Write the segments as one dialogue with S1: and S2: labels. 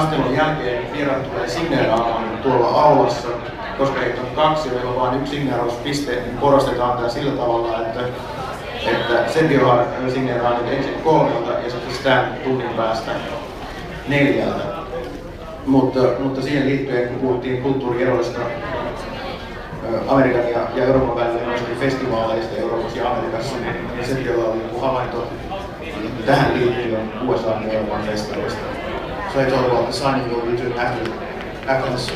S1: kastelun jälkeen vieraat tulee signeeraamaan tuolla aulassa, koska heitä on 2 ja meillä on vain 1 signeerauspiste, niin korostetaan tämä sillä tavalla, että Sergio signeeraa nyt ensin 3 ja sitten Stan tunnin päästä 4. Mutta siihen liittyen, kun puhuttiin kulttuurieroista Amerikan ja Euroopan välillä noista festivaaleista Euroopassa ja Amerikassa, niin Sergiolla oli joku havainto tähän liittyen USA ja Euroopan festareista. So I told about the signing we'll be doing after this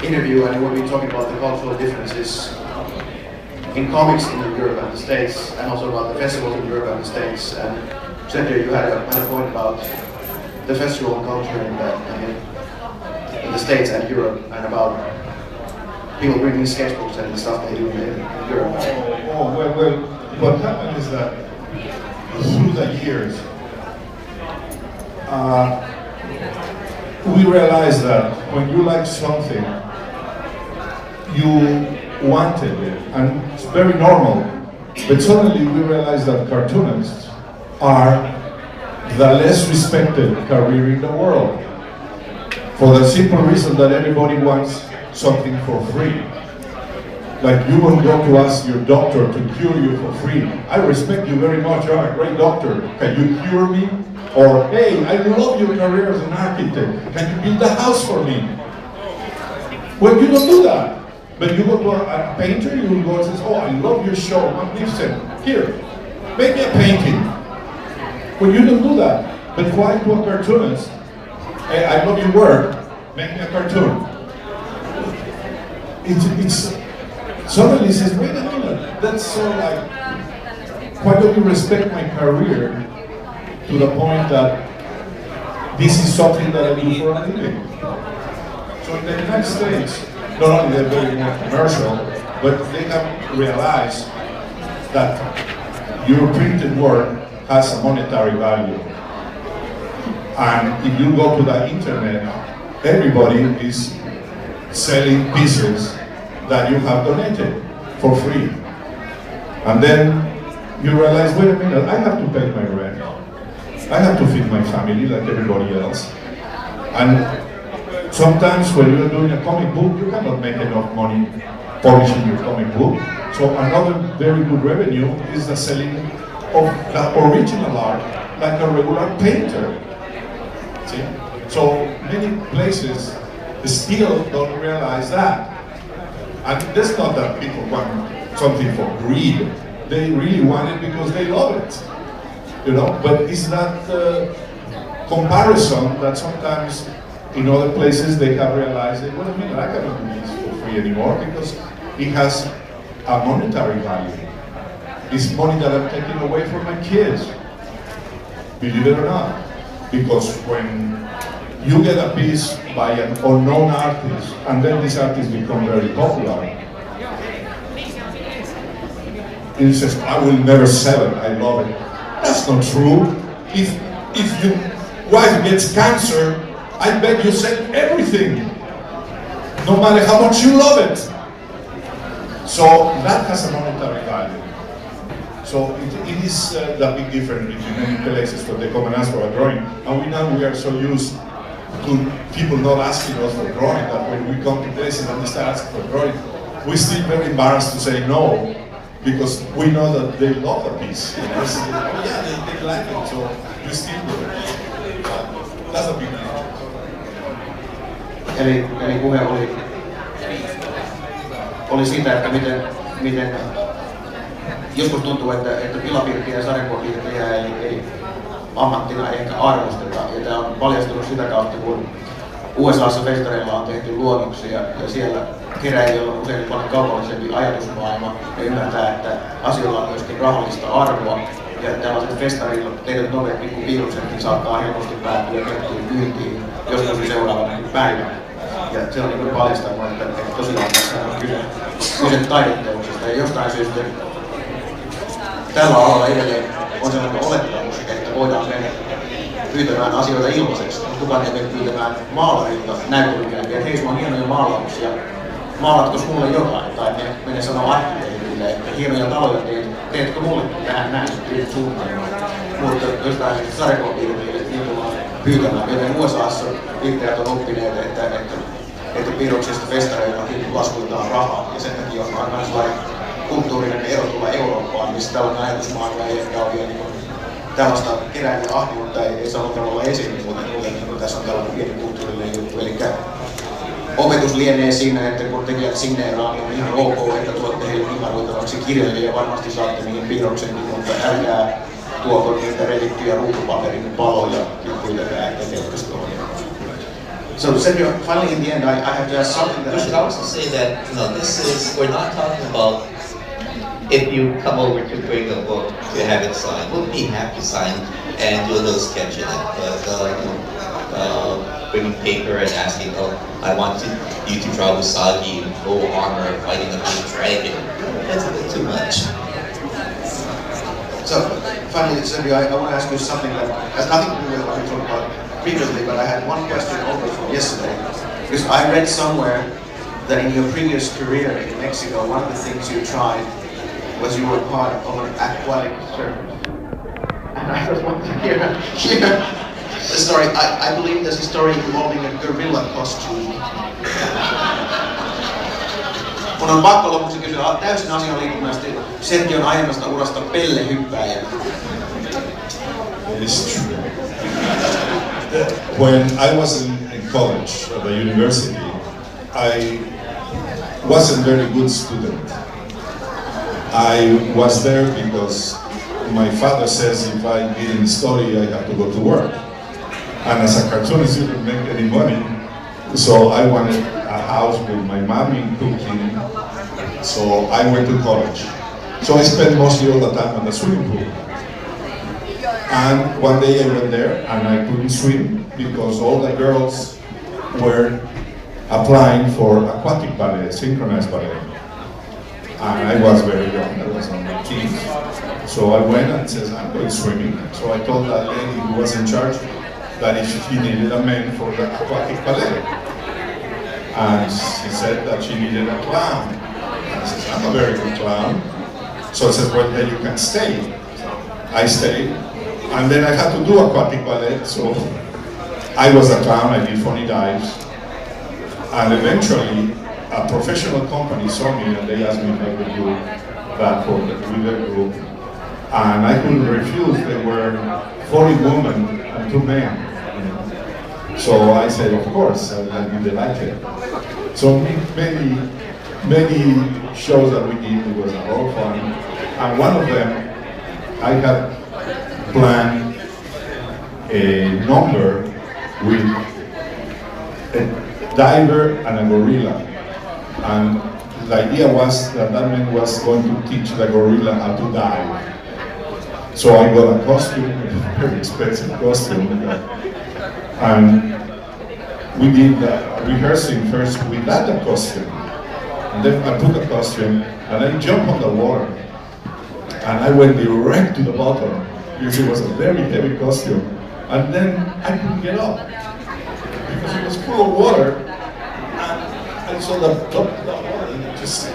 S1: interview, and we'll be talking about the cultural differences in comics in Europe and the States, and also about the festivals in Europe and the States. And Sergio, you had a point about the festival culture in the States and Europe, and about people bringing sketchbooks and the stuff they do in Europe.
S2: Well, what happened is that through the years, we realized that when you like something, you wanted it, and it's very normal. But suddenly we realized that cartoonists are the less respected career in the world, for the simple reason that everybody wants something for free. Like you won't go to ask your doctor to cure you for free. I respect you very much, you're a great doctor. Can you cure me? Or, hey, I love your career as an architect. Can you build a house for me? Well, you don't do that. But you go to a painter, you will go and say, oh, I love your show, magnificent. Here, make me a painting. Well, you don't do that. But why to a cartoonist? Hey, I love your work, make me a cartoon. It's suddenly says, wait a minute, that's so like, why don't you respect my career to the point that this is something that I do for a living? So in the United States, not only they're very more commercial, but they have realized that your printed work has a monetary value. And if you go to the internet, everybody is selling pieces that you have donated for free. And then you realize, wait a minute, I have to pay my rent. I have to feed my family like everybody else. And sometimes when you're doing a comic book, you cannot make enough money publishing your comic book. So another very good revenue is the selling of the original art, like a regular painter. See? So many places still don't realize that. And that's not that people want something for greed. They really want it because they love it. You know, but it's that comparison that sometimes in other places they have realized that, wait a minute, I cannot do this for free anymore because it has a monetary value. It's money that I'm taking away from my kids, believe it or not. Because when you get a piece by an unknown artist, and then this artist becomes very popular, he says, I will never sell it, I love it. That's not true. If your wife gets cancer, I bet you sell everything, no matter how much you love it. So that has a monetary value. So it is the big difference between many places where they come and ask for a drawing. And we are so used to people not asking us for drawing that when we come to places and they start asking for drawing, we're still very embarrassed to say no, because we know that they love the piece. You know? So, oh yeah, they like it, so we still do it. That's a big difference.
S1: Eli puhe oli siitä, että miten joskus tuntuu, että pilapiirtiä ja sarjakuvapiirtiä ei ammattina ehkä arvosteta. Ja tämä on paljastunut sitä kautta, kun USA:ssa festareilla on tehty luonnoksia ja siellä keräilijöillä on usein paljon kaupallisempi ajatusmaailma ja ymmärtää, että asioilla on myöskin rahallista arvoa. Ja tällaiset festarilla tehdyt nopeat pikkuviruksetkin saattaa helposti päätyä kettiin myyntiin joskus seuraavana päivänä. Ja se on niin paljastanut, että tosiaan tässä on kyse taideteoksesta. Ja jostain syystä tällä alalla edelleen on sellainen olettamus, että voidaan mennä pyytämään asioita ilmaiseksi. Kukaan ei mene pyytämään maalarilta näyttelykäyntiä, että hei, sulla on hienoja maalauksia, maalatko mulle jotain? Tai mene sanoa arkkitehdille, että hienoja taloja teetkö mulle tähän näin suunnitelmaan. Mutta jostain sarjakuvapiirteille niin tullaan pyytämään. Joten USAssa yrittäjät on oppineet, että piirroksista festareillakin laskutetaan rahaa. Ja sen takia on aina sellainen kulttuurinen ero tulla Eurooppaan, missä tällainen ajatusmaailma ei ehkä ole vielä niin tällaista keräilijä ahdiutta ei saa tavalla esiin, mutta niin tässä on tällainen pieni kulttuurinen juttu. Eli opetus lienee siinä, että kun tekijät signeeraa, niin on ihan ok, että tuotte heille imaroitavaksi kirjoja ja varmasti saatte niihin piirroksenkin, mutta älkää tuoko niitä revittyjä ruutupaperin paloja ja kuitenkaan eteokastoon. So, Sergio, finally in the end, I have to ask something that
S3: we should also say that we're not talking about if you come over to bring a book to have it signed. We'll be happy to sign and do a little sketch in it, but bringing paper and asking, oh, I want you to draw Usagi in full armor fighting a big dragon. That's a bit too much.
S1: So, finally, Sergio, I want to ask you something that has nothing to do with what we talked about previously, but I had one question over from yesterday. Because I read somewhere that in your previous career in Mexico, one of the things you tried was you were part of an aquatic circus. And I just want to hear the story. I believe there's a story involving a gorilla costume. Mun on pakko lopuksi kysyä täysin asiaan liittymästi Sergion aiemmasta urasta pellehyppääjänä.
S2: It is true. When I was in college at the university, I wasn't a very good student. I was there because my father says if I didn't study, I have to go to work. And as a cartoonist, you don't make any money. So I wanted a house with my mommy cooking. So I went to college. So I spent mostly all the time on the swimming pool. And one day I went there and I couldn't swim because all the girls were applying for aquatic ballet, synchronized ballet. And I was very young, I was on my teens. So I went and said, I'm going swimming. So I told that lady who was in charge that if she needed a man for the aquatic ballet. And she said that she needed a clown. And I said, I'm a very good clown. So I said, well, then you can stay. I stayed. And then I had to do aquatic ballet. So I was a clown, I did funny dives. And eventually, a professional company saw me and they asked me if I could do that for the group. And I couldn't refuse. There were 40 women and 2 men. So I said, of course, I did like it. So many shows that we did, it was a lot of fun. And one of them, I had planned a number with a diver and a gorilla. And the idea was that man was going to teach the gorilla how to dive. So I got a costume, a very expensive costume. And we did rehearsing first without a costume. And then I put a costume and I jumped on the water. And I went direct to the bottom because it was a very heavy costume. And then I couldn't get up because it was full of water. And so the top of the water and it just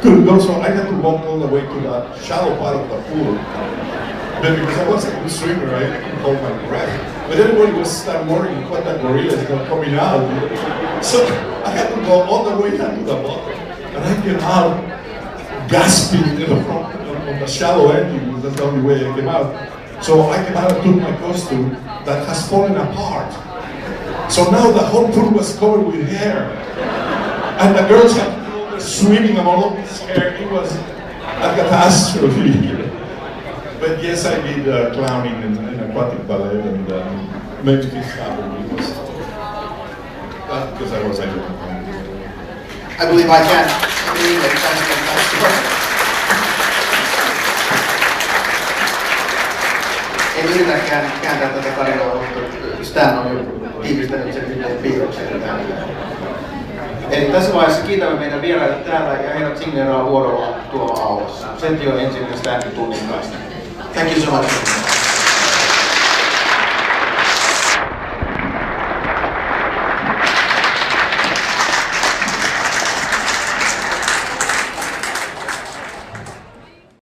S2: couldn't go. So I had to walk all the way to the shallow part of the pool. But because I wasn't a good swimmer, I couldn't hold my breath. But everybody was starting worrying what that gorilla is coming out. So I had to go all the way down to the bottom. And I came out gasping on the shallow end. That's the only way I came out. So I came out and took my costume that has fallen apart. So now the whole pool was covered with hair. And the girls had to go there swimming among all this hair. It was a catastrophe. But yes, I did clowning in aquatic ballet and many things happened because I was able to come.
S1: I believe I can. I believe that that's En yritäkään kääntää tätä tarinaa, mutta Stan on jo tiivistänyt sen yhteen piirrokseen tähän. Eli tässä vaiheessa kiitämme meidän vieraita täällä ja heidät signeeraa vuorolla tuolla aulassa. Sergio ensimmäinen Stanin tunnin päästä. Thank you so much.